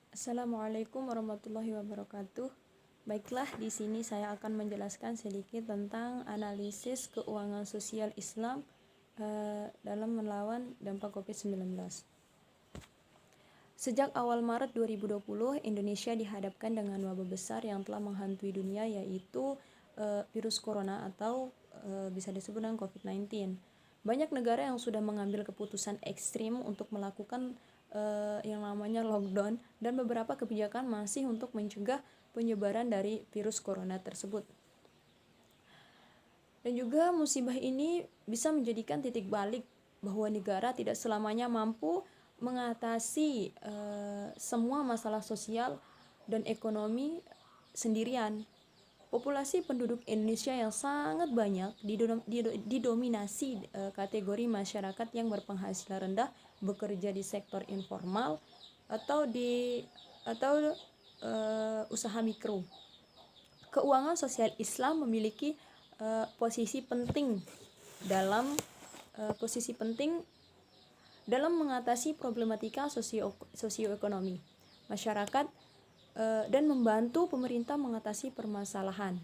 Assalamualaikum warahmatullahi wabarakatuh. Baiklah, di sini saya akan menjelaskan sedikit tentang analisis keuangan sosial Islam dalam melawan dampak COVID-19. Sejak awal Maret 2020, Indonesia dihadapkan dengan wabah besar yang telah menghantui dunia, yaitu virus corona atau bisa disebut dengan COVID-19. Banyak negara yang sudah mengambil keputusan ekstrim untuk melakukan yang namanya lockdown, dan beberapa kebijakan masih untuk mencegah penyebaran dari virus corona tersebut. Dan juga musibah ini bisa menjadikan titik balik bahwa negara tidak selamanya mampu mengatasi semua masalah sosial dan ekonomi sendirian. Populasi penduduk Indonesia yang sangat banyak didominasi kategori masyarakat yang berpenghasilan rendah, bekerja di sektor informal atau usaha mikro. Keuangan sosial Islam memiliki posisi penting dalam mengatasi problematika sosioekonomi masyarakat dan membantu pemerintah mengatasi permasalahan.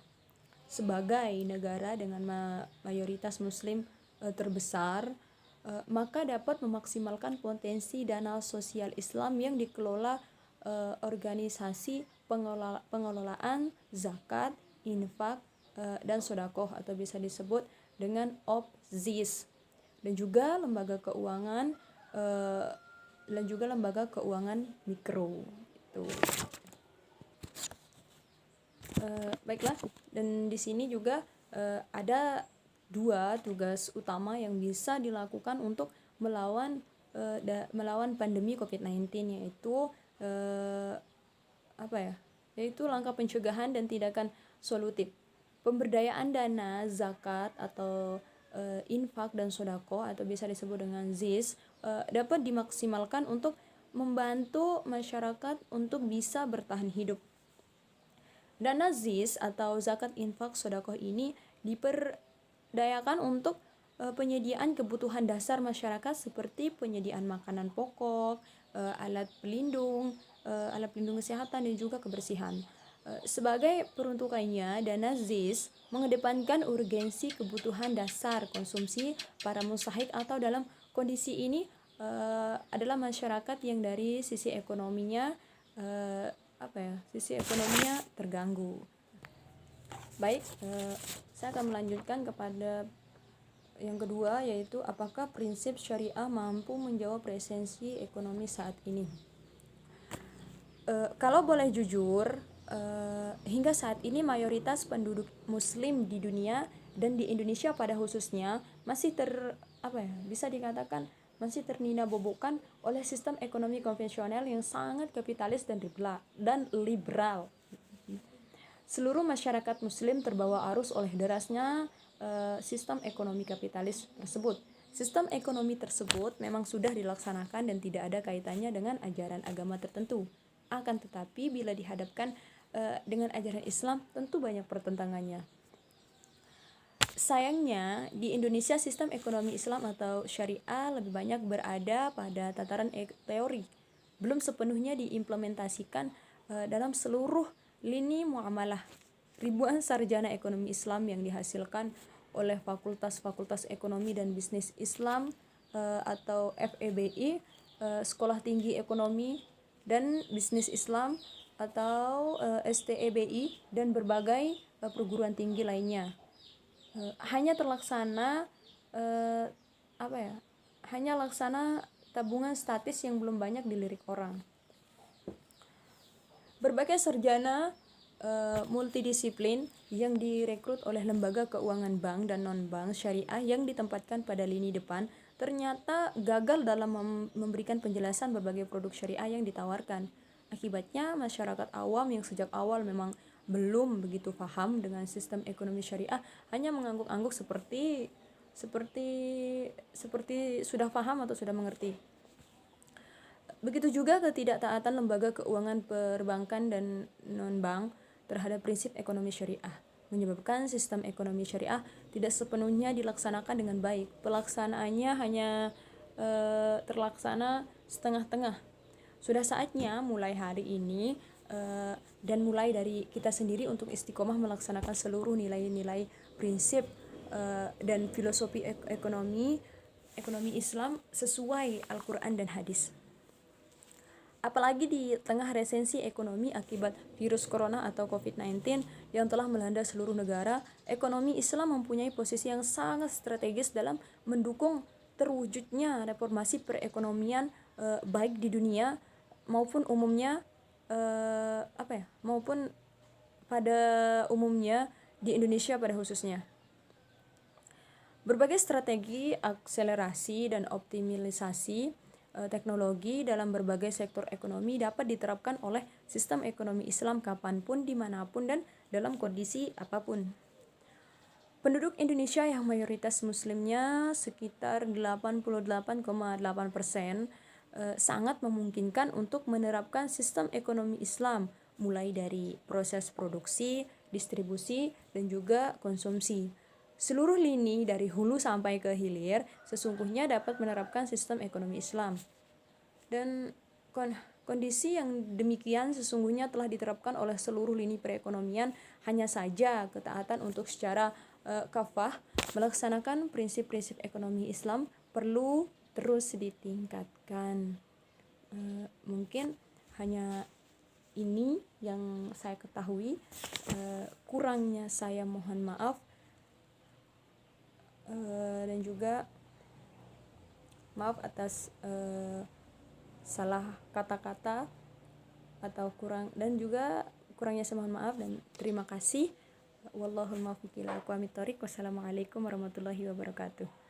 Sebagai negara dengan mayoritas muslim terbesar, maka dapat memaksimalkan potensi dana sosial Islam yang dikelola organisasi pengelolaan zakat, infak, dan sedekah atau bisa disebut dengan OPZIS, dan juga lembaga keuangan mikro itu. Baiklah, dan di sini juga ada dua tugas utama yang bisa dilakukan untuk melawan pandemi COVID-19, yaitu langkah pencegahan dan tindakan solutif. Pemberdayaan dana zakat atau infak dan sedekah atau bisa disebut dengan ZIS dapat dimaksimalkan untuk membantu masyarakat untuk bisa bertahan hidup. Dana ZIS atau zakat infak sedekah ini diperdayakan untuk penyediaan kebutuhan dasar masyarakat seperti penyediaan makanan pokok, alat pelindung kesehatan, dan juga kebersihan. Sebagai peruntukannya, dana ZIS mengedepankan urgensi kebutuhan dasar konsumsi para mustahik atau dalam kondisi ini adalah masyarakat yang dari sisi ekonominya terganggu. Baik, saya akan melanjutkan kepada yang kedua, yaitu apakah prinsip syariah mampu menjawab presensi ekonomi saat ini. Kalau boleh jujur, hingga saat ini mayoritas penduduk muslim di dunia dan di Indonesia pada khususnya masih bisa dikatakan masih ternina-bobokkan oleh sistem ekonomi konvensional yang sangat kapitalis dan liberal. Seluruh masyarakat muslim terbawa arus oleh derasnya sistem ekonomi kapitalis tersebut. Sistem ekonomi tersebut memang sudah dilaksanakan dan tidak ada kaitannya dengan ajaran agama tertentu. Akan tetapi bila dihadapkan dengan ajaran Islam, tentu banyak pertentangannya. Sayangnya, di Indonesia sistem ekonomi Islam atau syariah lebih banyak berada pada tataran teori, belum sepenuhnya diimplementasikan dalam seluruh lini muamalah. Ribuan sarjana ekonomi Islam yang dihasilkan oleh Fakultas Ekonomi dan Bisnis Islam atau FEBI, Sekolah Tinggi Ekonomi dan Bisnis Islam atau STEBI, dan berbagai perguruan tinggi lainnya hanya laksana tabungan statis yang belum banyak dilirik orang. Berbagai sarjana multidisiplin yang direkrut oleh lembaga keuangan bank dan non-bank syariah yang ditempatkan pada lini depan ternyata gagal dalam memberikan penjelasan berbagai produk syariah yang ditawarkan. Akibatnya, masyarakat awam yang sejak awal memang belum begitu paham dengan sistem ekonomi syariah hanya mengangguk-angguk seperti sudah paham atau sudah mengerti. Begitu juga ketidaktaatan lembaga keuangan perbankan dan non-bank terhadap prinsip ekonomi syariah menyebabkan sistem ekonomi syariah tidak sepenuhnya dilaksanakan dengan baik. Pelaksanaannya hanya terlaksana setengah-tengah. Sudah saatnya mulai hari ini dan mulai dari kita sendiri untuk istiqomah melaksanakan seluruh nilai-nilai prinsip dan filosofi ekonomi Islam sesuai Al-Quran dan hadis. Apalagi di tengah resensi ekonomi akibat virus corona atau COVID-19 yang telah melanda seluruh negara, ekonomi Islam mempunyai posisi yang sangat strategis dalam mendukung terwujudnya reformasi perekonomian baik di dunia maupun umumnya maupun pada umumnya di Indonesia pada khususnya. Berbagai strategi akselerasi dan optimalisasi teknologi dalam berbagai sektor ekonomi dapat diterapkan oleh sistem ekonomi Islam kapanpun, dimanapun, dan dalam kondisi apapun. Penduduk Indonesia yang mayoritas muslimnya sekitar 88,8% sangat memungkinkan untuk menerapkan sistem ekonomi Islam, mulai dari proses produksi, distribusi, dan juga konsumsi. Seluruh lini dari hulu sampai ke hilir sesungguhnya dapat menerapkan sistem ekonomi Islam. Dan kondisi yang demikian sesungguhnya telah diterapkan oleh seluruh lini perekonomian, hanya saja ketaatan untuk secara kafah melaksanakan prinsip-prinsip ekonomi Islam perlu terus ditingkatkan. Mungkin hanya ini yang saya ketahui, kurangnya saya mohon maaf. Dan juga maaf atas salah kata-kata atau kurangnya saya mohon maaf dan terima kasih. Wallahul muwaffiq ila aqwamit thoriq. Wassalamualaikum warahmatullahi wabarakatuh.